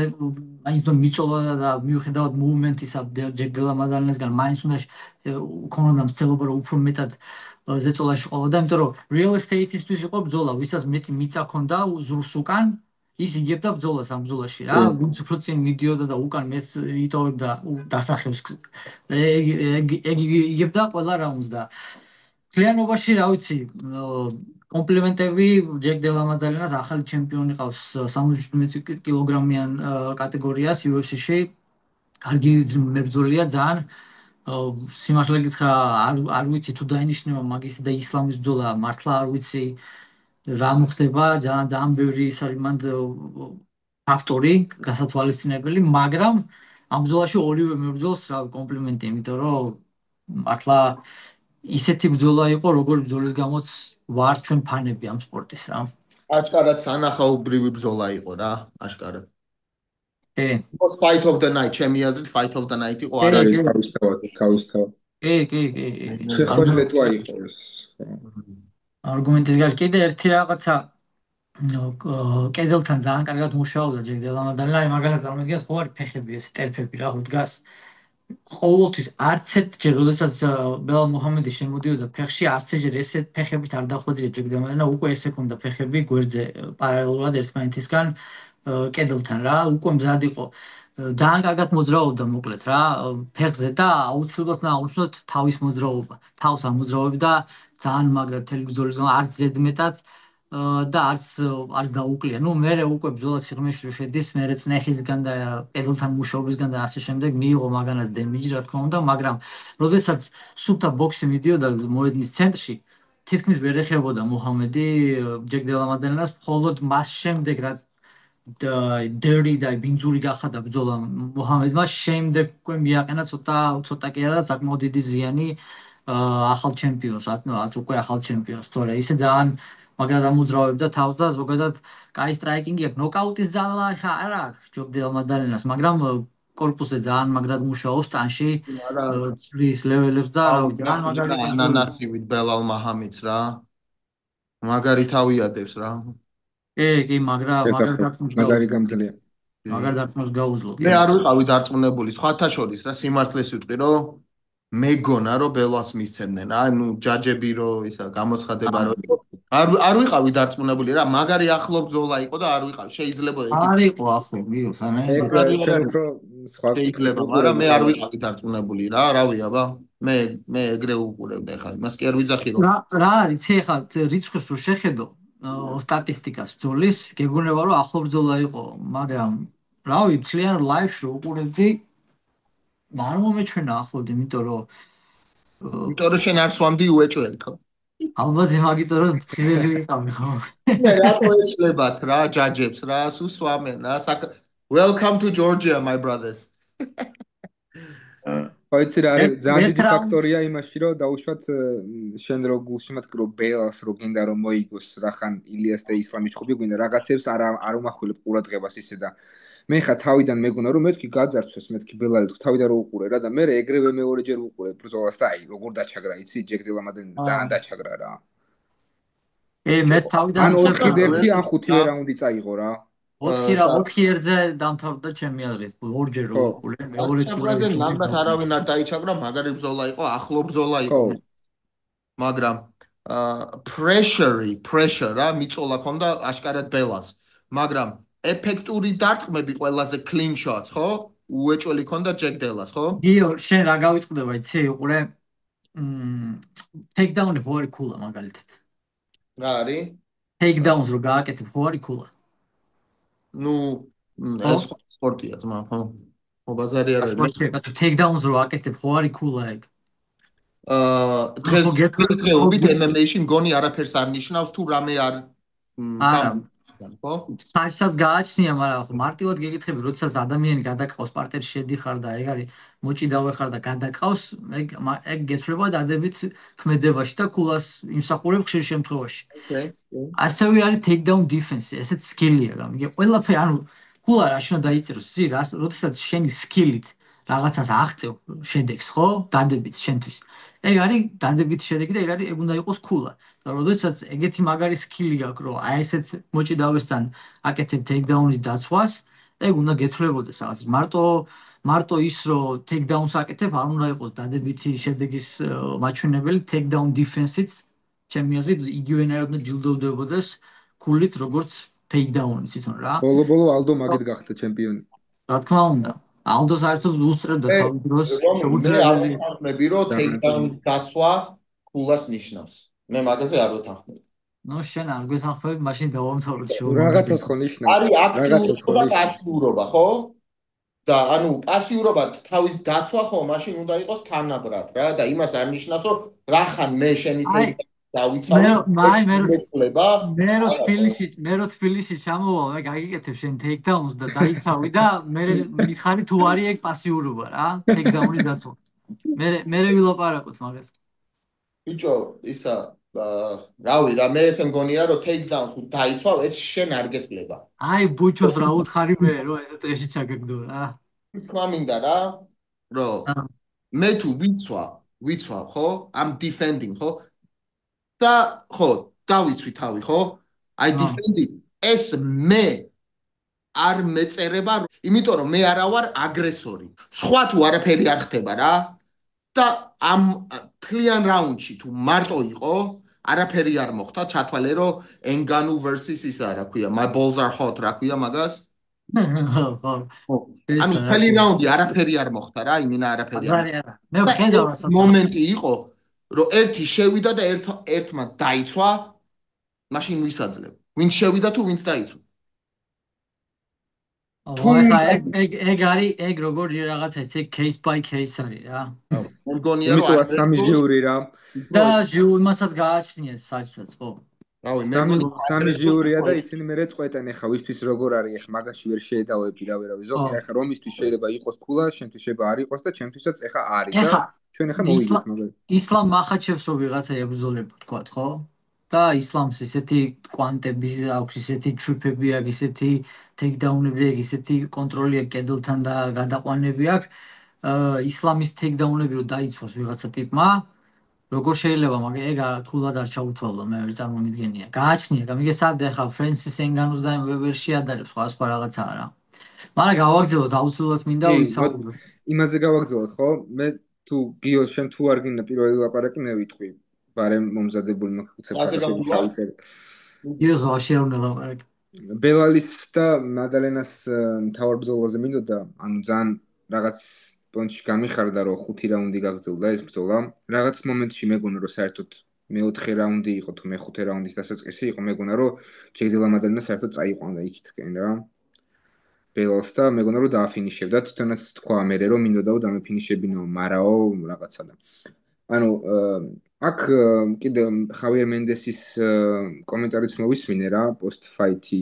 მაინც მიწოლა და მიუხედავად მუვმენტისა ჯეკ დელა მადალინასგან მაინც უნდა ქონოდა მცდელობა რომ უფრო მეტად ზეწოლაში ყოლოდა იმიტომ რომ real estate-ისთვის იყო ბრძოლა ვისაც მეტი მიწა ქონდა ზურგს უკან ის იგებდა ბრძოლას ამ ბრძოლაში რა ვინც უფრო წინ მიდიოდა და უკან მეც იტოვებდა დასახევს ეგ იგებდა ყველა რაუნდს და კლიანობაში რა ვიცი კომპლიმენტები ჯეკ დელა მადალინას ახალი ჩემპიონი ყავს 78 კილოგრამიან კატეგორიას UFC-ში კარგი მებრძოლია ძალიან სიმართლე გითხრა არ ვიცი თუ დაინიშნება მაგისი და ისლამის ბრძოლა მართლა არ ვიცი რა მოხდება, ძალიან ბევრი ის არის მანდ ფაქტორი გასათვალისწინებელი, მაგრამ ამ ბრძოლაში ორივე მებრძოლს რა კომპლიმენტი, იმიტომ რომ მართლა ისეთი ბრძოლა იყო, როგორ ბრძოლის გამოც ვარ ჩვენ ფანები ამ სპორტის რა. აშკარად სანახაობრივი ბრძოლა იყო რა, აშკარად. კი. Was fight of the night, ჩემი აზრით fight of the night იყო კი, არა. კი. თავისთავად. კი. შეხვედრა იყო ეს. არგუმენტის გარშე კიდე ერთი რაღაცა კედელთან ძალიან კარგად მუშაობდა ჯეკ დელამადალინა, აი მაგალითად წარმოგიდგენთ ხო არის ფეხები ეს ტერფები რა ხო დგას. ყოველთვის არც ერთჯერ როდესაც ბელალ მუჰამედი შემოდიოდა ფეხში, არც ერთჯერ ესე ფეხებით არ დახვედრია ჯეკ დელამადალინა, უკვე ესე ქონდა ფეხები გვერდზე პარალელურად ერთმანეთისგან კედელთან რა, უკვე მზად იყო. ძალიან კარგად მოძრაობდა მოკლედ რა, ფეხზე და აუცილებლად აუჩნდათ თავის მოძრაობა. თავს ამოძრაობდა ძალიან მაგრად თელევიზორის არც ზედმეტად და არც დაუკლია. ნუ მე უკვე ბრძოლა სიღრმეში შედის, მე წნეხისგან და კედელთან მუშაობისგან და ასე შემდეგ მიიღო მაგანაც დემიჯი რა თქმა უნდა, მაგრამ როდესაც სუფთა ბოქსი მიდიოდა მოედნის ცენტრში, თითქმის ვერ ეხებოდა მუჰამედი ჯეკ დელამადალინას, მხოლოდ მას შემდეგ რაც dirty და ბინძური გახადა ბრძოლა მუჰამედმა, შემდეგ უკვე მიაყენა ცოტა კი არა და საკმაოდ დიდი ზიანი ახალ ჩემპიონს, უკვე ახალ ჩემპიონს, თორე ისე ძალიან მაგრამ ამოძრავებდა თავს და ზოგადად კაი სტრაიკინგი აქვს. ნოკაუტის ძალა ხა არ აქვს ჯეკ დელამადალინას, მაგრამ კორპუსზე ძალიან მაგრად მუშაობს ტანში, ცვლის ლეველებს და რა ვიცი, ძალიან მაგარი ანანასივით ბელალ მაჰამედს რა. მაგარი თავი ადევს რა. კი, მაგარი გამძლეა. მაგარი დარწმუნებას გაუძლო. მე არ ვიყავი დარწმუნებული, სხვათა შორის რა სიმართლეს ვიტყვი, რომ მეგონა რომ ბელას მისცემდნენ. ანუ ჯაჯები რომ ისა გამოცხადება რომ არ ვიყავი დარწმუნებული რა, მაგარი ახლო ბრძოლა იყო და არ ვიყავი. შეიძლება არ იყო ახლო ბიოს, შეიძლება, მაგრამ მე არ ვიყავი დარწმუნებული რა, რავი აბა. მე ეგრე უყურებდი ხა, იმას კი არ ვიძახი რომ. რა არის, ხა რიცხვებს რო შეხედო სტატისტიკას ბრძოლის, გეგონება რომ ახლო ბრძოლა იყო, მაგრამ რავი, მთლიან ლაივში უყურებდი არ მომეჩვენა ახლოდ, იმიტომ რომ შენ არ სვამდი უეჭველი ხო? ალბათ მაგიტომ რომ ფიზიკი ვიყავი ხო? მე რატო ეშლებათ რა ჯაჯებს რა, სულ სვამენ რა. Welcome to Georgia my brothers. აიცი რა არის ძალიან დიდი ფაქტორია იმაში რომ დაუშვათ შენ რო გულში მათქი რომ ბელას რო გინდა რომ მოიგოს რახან ილიას და ისლამი ჩხუბი გინდა რაღაცებს არ უმახვილებ ყურადღებას ისე და მე ხა თავიდან მეგონა რომ მეთქი გაძარცვეს მეთქი ბელალი თუ თავიდან რო უყურე რა და მე ეგრევე მეორეჯერ უყურე ბრძოლას და აი როგორ დაჩაგრა იცი ჯეკ დელამადალინა ძალიან დაჩაგრა რა მე თავიდან ან 4-1 ან 5 რაუნდი წაიღო რა 4-1-ზე დამთავრდა ჩემი აზრით ორჯერ რო უყურე მეორე ნამდვილად არავინ არ დაიჩაგრა მაგარი ბრძოლა იყო ახლო ბრძოლა იყო მაგრამ pressure რა მიწოლა ქონდა აშკარად ბელას მაგრამ ეფექტური დარტყმები ყველაზე clean shots ხო უეჭველი ქონდა ჯეკ დელას ხო გიო შენ რა გავიწყდება იცი უყურე takedown-ი ხო არის ქულა მაგალითად რა არის takedown-ს რო გააკეთებ ხო არის ქულა ნუ ეს სპორტია ძმა ხო ხო ბაზარი არ არის კაცო takedown-ს რო აკეთებ ხო არის ქულა ეგ დღესდღეობით MMA-ში მგონი არაფერს არ ნიშნავს თუ რამე არ არა ხო საერთოდ გააჩნია მაგრამ მარტივად გეკითხები როდესაც ადამიანი გადაკავს პარტერში შედიხარ და ეგ არის მოჭიდავე ხარ და გადაკავს ეგ გეცვლება დადებით ქმედებაში და ქულას იმსახურებ ხშირ შემთხვევაში ასევე არის takedown defense ესეც სკილია გამიგე ყველაფერი ანუ ქულა რა შენ დაიწეროს ისი რა როდესაც შენი სკილით რაღაცას აღწევ შედეგს ხო დადებით შენთვის ეგ არის დადებით შედეგი და ეგ უნდა იყოს ქულა და როდესაც ეგეთი მაგარი სკილი გაქვს რომ აი ესეთ მოჭიდავესთან აკეთებ takedown-ის დაცვას ეგ უნდა გეცვლებოდეს რაღაც მარტო ის რომ takedown-ს აკეთებ არ უნდა იყოს დადებითი შედეგის მაჩვენებელი takedown defense-იც ჩემი აზრით იგივენაირად უნდა ჯილდოვდებოდეს ქულით როგორც takedown-ი თვითონ რა ბოლო ალდო მაგით გახდა ჩემპიონი რა თქმა უნდა ალდო საერთოდ უსწრებდა თავის დროს შეუძლებელი მე რომ takedown-ის დაცვა ქულას ნიშნავს მე მაგაზე არ ვეთანხმები ნუ შენ არ გვეთანხმები მაშინ დავამთავროთ შოუ რაღაცას ხო ნიშნავს არის აქტიურობა და პასიურობა ხო და ანუ პასიურობა თავის დაცვა ხო მაშინ უნდა იყოს თანაბრად რა და იმას არ ნიშნავს რომ რახან მე შენი დავიცავ ეს მეკვლება მე რო თბილისში ჩამოვალ მე გაგიკეთებ შენ ტეიქდაუნს და დაიცავი და მე მითხარი თუ არის ეგ პასიურობა რა ტეიქდაუნის დაცვა მე ვილაპარაკოთ მაგას ბიჭო ისა რავი რა მე ესე მგონია რომ ტეიქდაუნს თუ დაიცავ ეს შენ არ გეტყლება აი ბუჩოს რა უთხარი მე რომ ესე ტყეში ჩაგაგდო რა თქვა მინდა რა რომ მე თუ ვიცვა ხო ამ defending ხო და ხო დავიცვი თავი ხო აი defending ეს მე არ მეწერება იმიტომ რომ მე არა ვარ აგრესორი სხვა თუ არაფერი არ ხდება რა და ამ თლიან რაუნდში თუ მარტო იყო არაფერი არ მოხდა ჩათვალე რომ Ngannou versus ისა რა ქვია my balls are hot რა ქვია მაგას ანუ თელი რაუნდი არაფერი არ მოხდა რა იმენა არაფერი არა მე ვხედავ რასაც მომენტი იყო რომ ერთი შევიდა და ერთმა დაიცვა მაშინ ვისაძლებ ვინ შევიდა თუ ვინც დაიცვა ეგ არის ეგ როგორი რაღაცა ეს case by case არის რა მგონია რომ სამი ჟიური რა და ჟიურმასაც გააჩნიათ საჭსაც ხო რავი სამი ჟიურია და ისინი მერე წყვეტენ ახლა ვისთვის როგორ არის ახლა მაგაში ვერ შეედავები რავი ზოგი ახლა რომისთვის შეიძლება იყოს ქულა შენთვის შეიძლება არ იყოს და ჩემთვისაც ახლა არის და ჩვენ ახლა მოვიდეთ მაგალითად ისლამ მახაჩევს რო ვიღაცა ებრძოლება თქვა ხო და ისლამს ისეთი კვანტები აქვს ისეთი ტრიპები აქვს ისეთი ტეიქდაუნები აქვს ისეთი კონტროლი აქვს კედელთან და გადაყვანები აქვს ისლამის ტეიქდაუნები რო დაიცვას ვიღაცა ტიპმა როგორ შეიძლება მაგრამ ეგ თულად არ ჩაუთვალო მე ვერ წარმომიდგენია გააჩნია გამიგე სად ახლა ფრენსის ენგანუს და ვერ შეადარებს სხვა რაღაცაა რა მაგრამ გავაგზავნოთ აუცილებლად მინდა ვისაუბროთ იმაზე გავაგზავნოთ ხო მე თუ გიოს შენ თუ არ გინდა პირველი ლაპარაკი მე ვიტყვი ბარემ მომზადებული მაქვს წავიწერ გიოს ვაში არ უნდა ლაპარაკი ბელალის და მადალენას მთავარ ბრძოლაზე მინდოდა ანუ ძალიან რაღაც პონჩი გამიხარდა რომ 5 რაუნდი გაგრძელდა ეს ბრძოლა რაღაც მომენტში მეგონა რომ საერთოდ მე-4 რაუნდი იყო თუ მე-5 რაუნდის დასაწყისი იყო მეგონა რომ ჯეგდელა მადალენა საერთოდ წაიყვანდა იქითკენ რა ბელალს და მეგონა რომ დააფინიშებდა თვითონაც თქვა მე რომ მინდოდა რომ დამეფინიშებინო მარაო რაღაცა და ანუ აქ კიდე ხავიერ მენდესის კომენტარიც მოვისმინე რა პოსტ ფაითი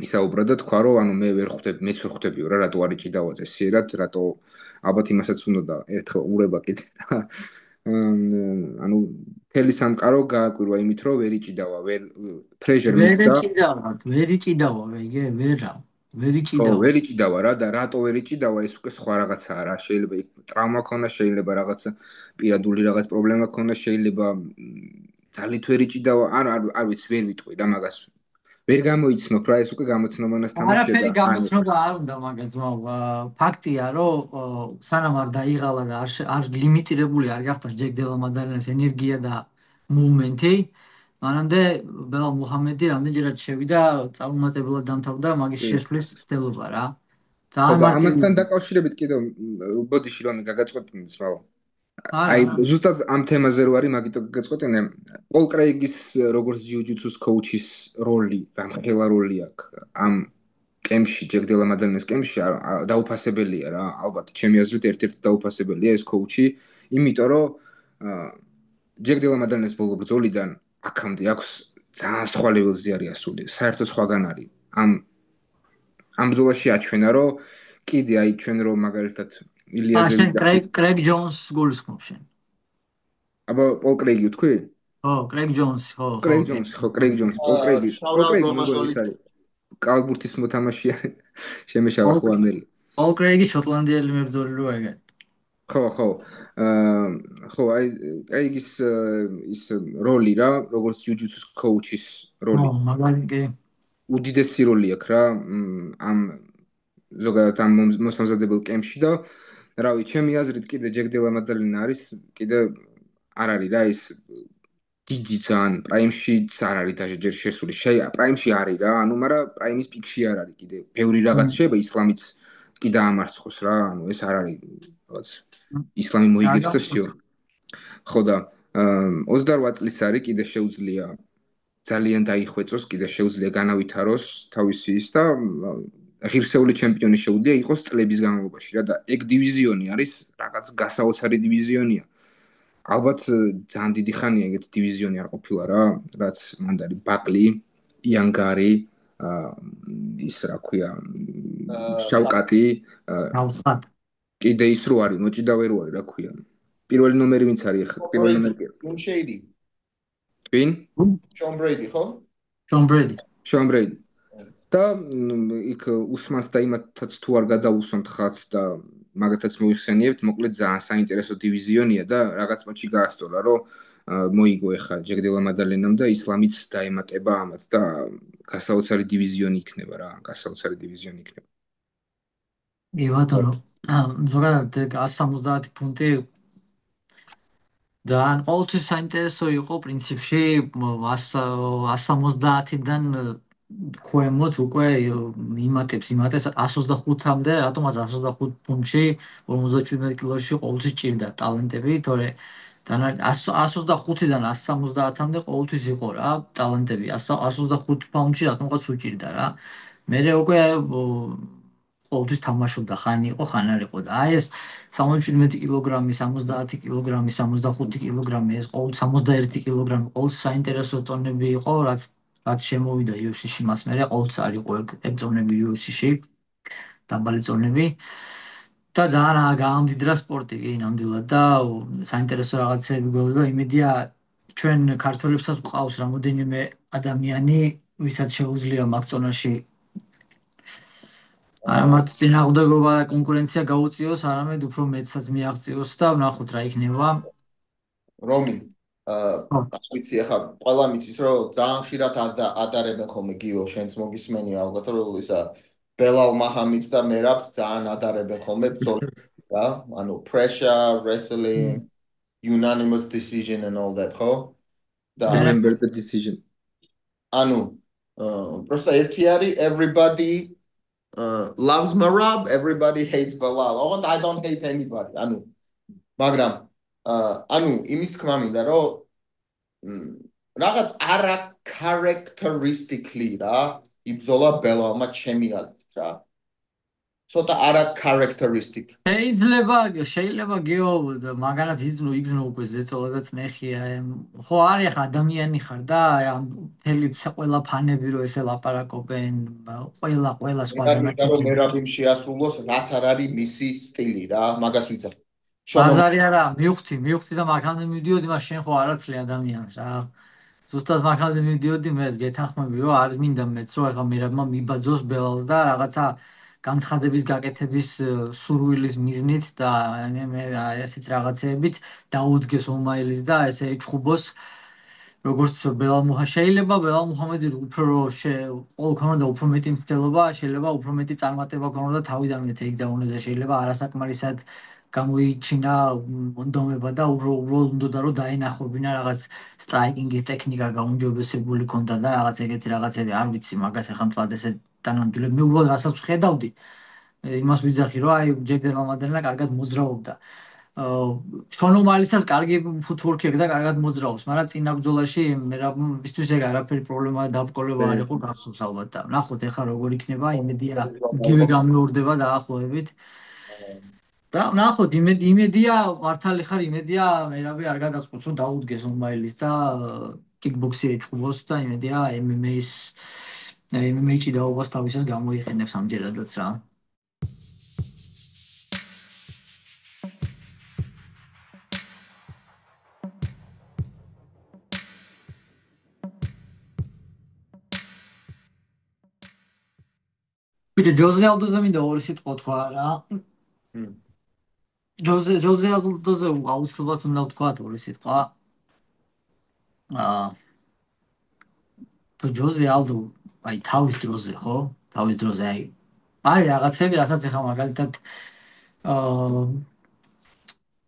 ისაუბრა და თქვა რომ ანუ მე ვერ ხვდებიო რა რატო არის ჭიდავაძე სიერად რატო ალბათ იმასაც უნდა ერთხელ ურება კიდე ანუ თელი სამყარო გააკვირვა იმით რომ ვერ იჭიდავა ვერ პრეჟერ მისცა ვერ იჭიდავა ვეგე ვერ იჭიდავა რა და რატო ვერ იჭიდავა ეს უკვე სხვა რაღაცაა რა შეიძლება ტრავმა ქონდა შეიძლება რაღაცა პირადული რაღაც პრობლემა ქონდა შეიძლება ძალით ვერ იჭიდავა ანუ არ ვიცი ვერ ვიტყვი რა მაგას ვერ გამოიცნობ რა ეს უკვე გამოცნობანას თამაშია არაფერი გამოცნობა არ უნდა მაგას ფაქტია რომ სანამ არ დაიღალა და არ ლიმიტირებული არ გახდა ჯეკ დელა მადალენას ენერგია და მუვმენტი მანამდე ბელალ მუჰამედი რამდენჯერაც შევიდა წარუმატებლად დამთავრდა მაგის შესვლის ცდელობა რა ამასთან დაკავშირებით კიდევ ბოდიში რომ გაგაწყვეტინე ძმაო აი ზუსტად ამ თემაზე რო არის მაგიტო გაგაწყვეტინე პოლ კრეიგის როგორც ჯიუ-ჯიტსუს კოუჩის როლი რამხელა როლი აქვს ამ კემპში ჯეკ დელა მადალენას კემპში დაუფასებელია რა ალბათ ჩემი აზრით ერთ-ერთი დაუფასებელია ეს კოუჩი იმიტომ რომ ჯეკ დელა მადალენას ბოლო ბრძოლიდან აქამდე აქვს ძალიან სხვა ლეველზე არის ასული საერთოდ სხვაგან არის ამ ბრძოლაში აჩვენა რომ კიდე აი ჩვენ რომ მაგალითად ილიაზე კრეგ ჯონს გულისხმობ შენ აბა პოლ კრეიგი თქვი კრეგ ჯონს კრეგ ჯონს პოლ კრეიგი მოგოლის არის კალბურთის მოთამაშე შემეშავა ხო ამერი პოლ კრეიგი შოტლანდიელი მებრძოლი რო ეგ ხო აი კრეიგის ის როლი რა როგორც ჯიუ-ჯიტსუს კოუჩის როლი მაგალითად უდიდესი როლი აქვს რა ამ ზოგადად ამ მოსამზადებელ კემპში და რავი ჩემი აზრით კიდე ჯეკ დელა მადალენა არის კიდე არ არის რა ის დიდი ძალიან პრაიმშიც არ არის დაჟე შესული პრაიმში არის რა ანუ მაგრამ პრაიმის პიკში არ არის კიდე ბევრი რაღაც შეიძლება ისლამიც კი დაამარცხოს რა ანუ ეს არ არის რაღაც ისლამი მოიგებს და всё ხო და 28 წლის არის კიდე შეუძლია ძალიან დაიხვეწოს კიდე შეუძლია განავითაროს თავისი ის და ღირსეული ჩემპიონი შეუძლია იყოს წლების განმავლობაში რა და ეგ დივიზიონი არის რაღაც გასაოცარი დივიზიონია ალბათ ძალიან დიდი ხანია ეგეთი დივიზიონი არ ყოფილა რა, რაც მანდ არის ბაკლი, იანგარი, ის რა ქვია, შავკატი, რავხატ. კიდე ის რო არის, მოჭიდავე რო არის, რა ქვია. პირველი ნომერი ვინც არის ახლა? პირველი ნომერი კი. Tom Shady. ვინ? Tom Brady, ხო? Tom Brady. Tom Brady. და იქ უსმანს და იმათაც თუ არ გადაუსვამთ ხაზს და მაგათაც მოიხსენიებთ, მოკლედ ძალიან საინტერესო დივიზიონია და რაღაც მატჩი გაასწორა, რომ მოიგო ახლა ჯეგდელა მადალენამ და ისლამიც დაემატება ამათ და გასაოცარი დივიზიონი იქნება რა, გასაოცარი დივიზიონი იქნება. კი ბატონო, ზოგადად 170 ფუნტი ძალიან ყოველთვის საინტერესო იყო პრინციპში 170-დან ქვემოთ უკვე იმატებს 125-მდე, რატომაც 125 ფუნტში 57 კილოში ყოველთვის ჭირდა ტალენტები, თორე 125-დან 170-მდე ყოველთვის იყო რა ტალენტები, 125 ფუნტში რატომღაც უჭირდა რა. მე უკვე ყოველთვის თამაშობდა, ხან იყო, ხან არ იყო და აი ეს 77 კილოგრამი, 70 კილოგრამი, 65 კილოგრამი, ეს ყოველთვის 61 კილოგრამი, ყოველთვის საინტერესო წონები იყო, რაც შემოვიდა UFC-ში მას მერე, ყოველთვის არ იყო ეგ წონები UFC-ში, დაბალი წონები. და ძალიან გაამდიდრა სპორტი კი ნამდვილად და საინტერესო რაღაცები გვეუბნება, იმედია ჩვენ ქართველებსაც გვყავს რამოდენიმე ადამიანი, ვისაც შეუძლია მაგ წონაში არა მარტო წინააღმდეგობა და კონკურენცია გაუწიოს, არამედ უფრო მეტსაც მიაღწიოს და ვნახოთ რა იქნება. რომი, ვიცი, ახლა ყველა მიცის, რომ ძალიან ხშირად ადარებენ ხოლმე გიო, შენც მოგისმენი ალბათ, რომ ისა ბელალ მაჰამედს და მერაბს ძალიან ადარებენ ხოლმე ბრძოლებში რა, ანუ pressure, wrestling, unanimous decision and all that, ხო? და Remember the decision. ანუ просто ერთი არის everybody loves Merab, everybody hates Belal. Oh, I don't hate anybody. ანუ მაგრამ ანუ იმის თქმა მინდა რომ რაღაც არა characteristically რა იბრძოლა ბელალმა ჩემი აზრით რა ცოტა არა characteristic შეიძლება გეო მაგანაც იგზნო უკვე ზეწოლა და წნეხია ხო არის ხა ადამიანი ხარ და ამ მთელი ყველა ფანები რო ესე ლაპარაკობენ ყველა სხვა ადამიანები რომ მერაბიმ შეასრულოს რაც არ არის მისი სტილი რა მაგას ვიცახ ბაზარი არა მივხვდი და მაგამდე მივდიოდი მას შენ ხო არაცლი ადამიანს რა ზუსტად მაგამდე მივდიოდი მეც გეთანხმები რომ არის მინდა მეც რომ ეხა მერაბმა მიბაძოს ბელალს და რაღაცა განცხადების გაკეთების სურვილის მიზნით და მე ესეთ რაღაცეებით დაუდგეს ომაილის და ესე ეჩხუბოს როგორც შეიძლება ბელალ მუჰამედი უფრო ყოველ ქონოდა უფრო მეტი მცდელობა შეიძლება უფრო მეტი წარმატება ქონოდა თავიდანვე თეიქდაუნზე შეიძლება არასაკმარისად გამოიჩინა მონდომება და უბრალოდ უნდა რომ დაენახობინა რაღაც სტრაიკინგის ტექნიკა გაუმჯობესებული ქონდა და რაღაც ეგეთი რაღაცები არ ვიცი მაგას ახლა მთლად ესე დანამდვილებ მე უბრალოდ რასაც ხედავდი იმას ვიძახი რომ აი ჯეგდელა მადალენა კარგად მოძრაობდა შონომალისას კარგი ფუთვორკი აქვს და კარგად მოძრაობს მაგრამ წინა ბრძოლაში მერაბისთვის ეგ არაფერი პრობლემა და დაბრკოლება არ იყო გახსოვს ალბათ და ნახოთ ეხლა როგორ იქნება იმედია იგივე გამეორდება დაახლოებით და ნახოთ იმედია მართალი ხარ იმედია მერაბი არ გადაწყვეტს რომ დაუდგეს ომაილის და კიკბოქსი ეჩხუბოს და იმედია MMA-ში დაობას თავისას გამოიყენებს ამჯერადაც რა ბიჭო ჯოზე ალდოზე მინდა ორი სიტყვა თქვა რა ჯოზე ალდოზე აუცილებლად უნდა ვთქვა ორი სიტყვა თუ ჯოზე ალდო აი თავის დროზე ხო თავის დროზე აი არის რაღაცები რასაც ახლა მაგალითად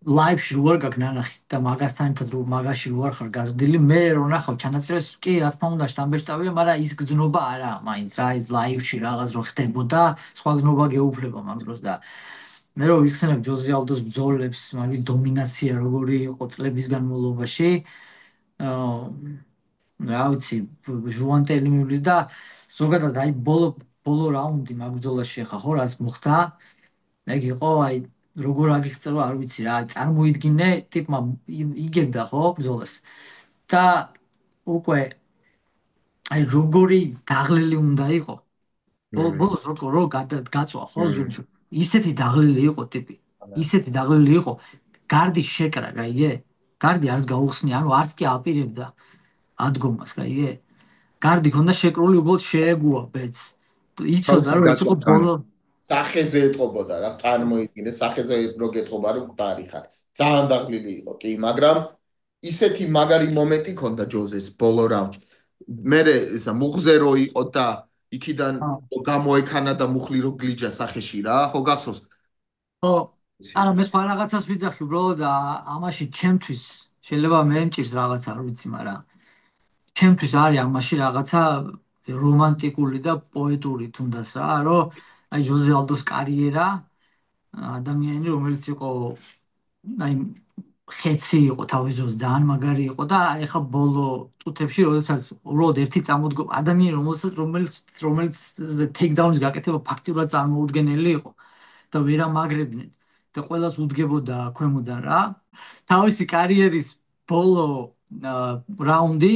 ლაივში ვარ გაგნანახი და მაგასთან ერთად რომ მაგაში ვარ ხარ გაზრდილი მე რო ნახავ ჩანაწერებს კი რა თქმა უნდა შტამბეშტავია მაგრამ ის გზნობა არა მაინც რა ის ლაივში რაღაც რო ხდებოდა სხვა გზნობა გეუფლება მაგ დროს და მე რო ვიხსენებ ჯოზე ალდოს ბრძოლებს მაგის დომინაცია როგორი იყო წლების განმავლობაში რა ვიცი ჟუანტელი მივლის და ზოგადად აი ბოლო რაუნდი მაგ ბრძოლაში ხა ხო რაც მოხდა ეგ იყო აი როგორ აგიღწევა არ ვიცი რა, წარმოიდგინე ტიპმა იგებდა ხო ბრძოლას და უკვე აი როგორი დაღლილი უნდა იყო. ბოლოს რო გაწვა ხო ზურგს, ისეთი დაღლილი იყო ტიპი. ისეთი დაღლილი იყო, გარდი შეკრა, გაიგე? გარდი არც გაუხსნი, ანუ არც კი აპირებდა ადგომას, გაიგე? გარდი ქონდა შეკრული, უბრალოდ შეეგუა ბედს. იცოდა რომ ეს იყო ბოლო სახეზე ეტყობოდა რა, წარმოიდგინე, სახეზე რო გეტყობა რომ მკვდარი ხარ. ძალიან დაღლილი იყო, კი, მაგრამ ისეთი მაგარი მომენტი ქონდა ჯოზეს ბოლო რაუნდში. მე ესა მუღზე რო იყო და იქიდან გამოექანა და მუხლი რო გლიჯა სახეში რა, ხო გახსოვს? ხო, არა მე სხვა რაღაცას ვიძახი, უბრალოდ ამაში ჩემთვის შეიძლება მე მჭირს რაღაცა, არ ვიცი, მაგრამ ჩემთვის არის ამაში რაღაცა რომანტიკული და პოეტური თუნდაც რა, რომ აი ჟოზე ალდოს კარიერა ადამიანი რომელიც იყო აი ხეცი იყო თავის ძროზე ძალიან მაგარი იყო და ეხა ბოლო წუთებში როდესაც უბრალოდ ერთი წამოდგომა ადამიანი რომელიც ტეიქდაუნის გაკეთება ფაქტიურად წარმოუდგენელი იყო და ვერ ამაგრებდნენ და ყველას უდგებოდა ქვემოდან რა თავისი კარიერის ბოლო რაუნდი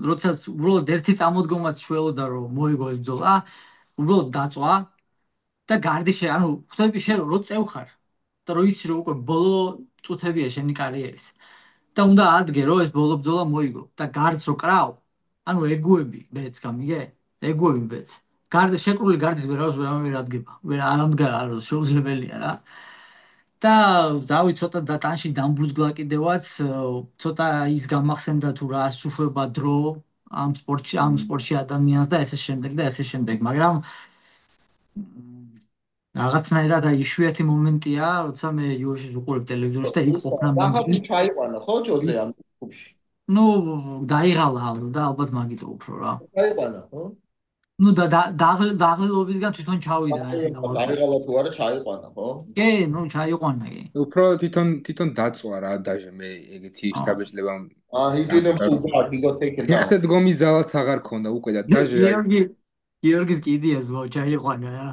როდესაც უბრალოდ ერთი წამოდგომაც შველოდა რომ მოიგო ეს ბრძოლა უბრალოდ დაწვა და გარდი ანუ ხვდები შენ რომ წევხარ და რო იცი რომ უკვე ბოლო წუთებია შენი კარიერის და უნდა ადგე რომ ეს ბოლო ბრძოლა მოიგო და გარდს რო კრავ ანუ ეგუები ბედს გამიგე ეგუები ბედს გარდა შეკრული გარდით ვერ ადგება ვერ არ შეუძლებელია რა და დავი ცოტა და ტანში დამბრუძგლა კიდევაც ცოტა ის გამახსენდა თუ რა სუხება დრო ამ სპორტში ადამიანს და ესე შემდეგ მაგრამ რაღაცნაირად აი იშვიათი მომენტია, როცა მე UFC-ს ვუყურებ ტელევიზორში და იქ ყოფნა მაგარი ჩაიყვანა ხო ჯოზე ამ კლუბში? ნუ დაიღალა და ალბათ მაგიტო უფრო რა. ჩაიყვანა ხო? ნუ დაღლილობისგან თვითონ ჩავიდა ეს. დაიღალა თუ არა ჩაიყვანა ხო? კი, ნუ ჩაიყვანა კი. უფრო თვითონ დაწვა რა დაჟე მე ეგეთი შთაბეჭდილება. He didn't pull back, he got taken down. ეხეთ გომის ძალაც აღარ ქონდა უკვე და დაჟე გიორგის კიდიას ჩაიყვანა რა.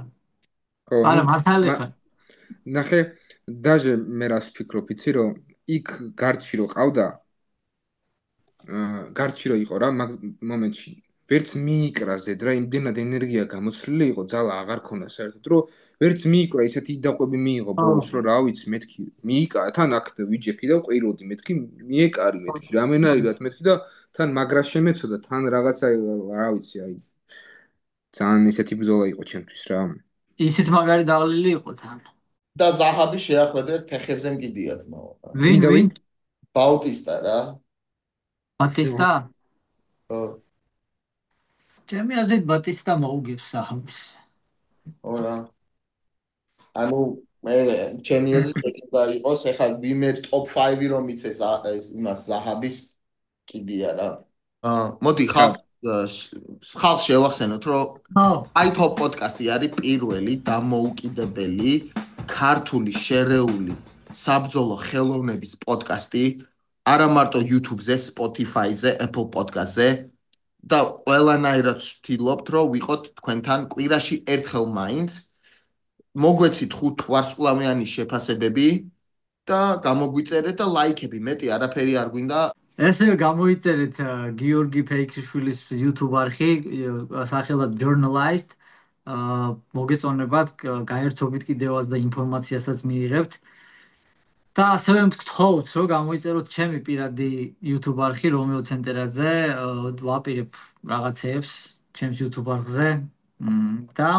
არა მართალი ხარ. ნახე დაჟე მე რას ვფიქრობ იცი რომ იქ გარდში რო ყავდა გარდში რო იყო რა მაგ მომენტში ვერც მიიკრა ზედ რა იმდენად ენერგია გამოცვლილი იყო ძალა აღარ ქონდა საერთოდ რომ ვერც მიიკრა ისეთი დაყვები მიიღო ბოლოს რომ რა ვიცი მეთქი მიიკარა თან აქ ვიჯექი და ყვიროდი მეთქი მიეკარი მეთქი რამენაირად მეთქი და თან მაგრას შემეცოდა თან რაღაცა რა ვიცი აი ძალიან ისეთი ბრძოლა იყო ჩემთვის რა ისიც მაგარი დაღლილი იყო თან. და ზაჰაბი შეახვედრეთ ფეხებზე მკიდიათ მავა. ვინ? ბაუტისტა რა. ბატისტა? ხო. ჩემი აზრით ბატისტა მოუგებს ზაჰაბს. ორა. ანუ მე ჩემი აზრით ეგრე იყოს, ეხლა ვინმე top 5 რომ იცეს იმას ზაჰაბის კიდია რა. მოდი ხალხს შევახსენოთ რომ აი top podcast-ი არის პირველი დამოუკიდებელი ქართული შერეული საბრძოლო ხელოვნების პოდკასტი არა მარტო YouTube-ზე, Spotify-ზე, Apple Podcast-ზე და ყველანაირად ვთილობთ რომ ვიყოთ თქვენთან კვირაში ერთხელ მაინც მოგვეცით 5 ვარსკვლავიანი შეფასებები და გამოგვიწერეთ და ლაიქები მეტი არაფერი არ გვინდა ესე გამოიწერეთ გიორგი ფეიქრიშვილის YouTube არხი სახელად Journalized მოგეწონებათ გაერთობით კიდევაც და ინფორმაციასაც მიიღებთ და ასევე მგთხოვთ რომ გამოიწეროთ ჩემი პირადი YouTube არხი რომეო ცენტერაძე ვაპირებ რაღაცეებს ჩემს YouTube არხზე და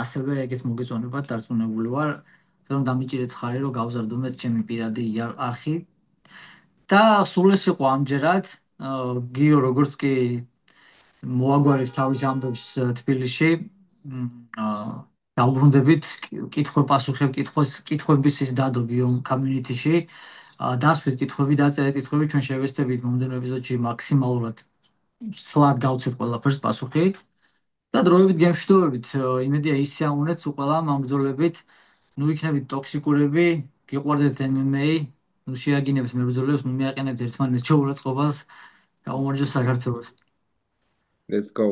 ასევე ეგეც მოგეწონებათ დარწმუნებული ვარ რომ დამიჭირეთ ხარი რომ გავზარდოთ ჩემი პირადი არხი და სულ ეს იყო ამჯერად გიო როგორც კი მოაგვარებს თავის ამბებს თბილისში დავბრუნდებით კითხვების ის დადო გიო community-ში დასვით კითხვები დაწერეთ კითხვები ჩვენ შევესწრებით მომდევნო ეპიზოდში მაქსიმალურად სლად გავცეთ ყველაფერს პასუხი და დროებით გემშვიდობებით იმედია ისიამოვნეთ სულ ყველა მამბრძოლებით ნუ იქნებით ტოქსიკურები გიყვარდეთ MMA ნუ შეაგინებთ მებრძოლებს ნუ მიაყენებთ ერთმანეთს ჩაურაცხყოფას გამომარჯოს საქართველოს Let's go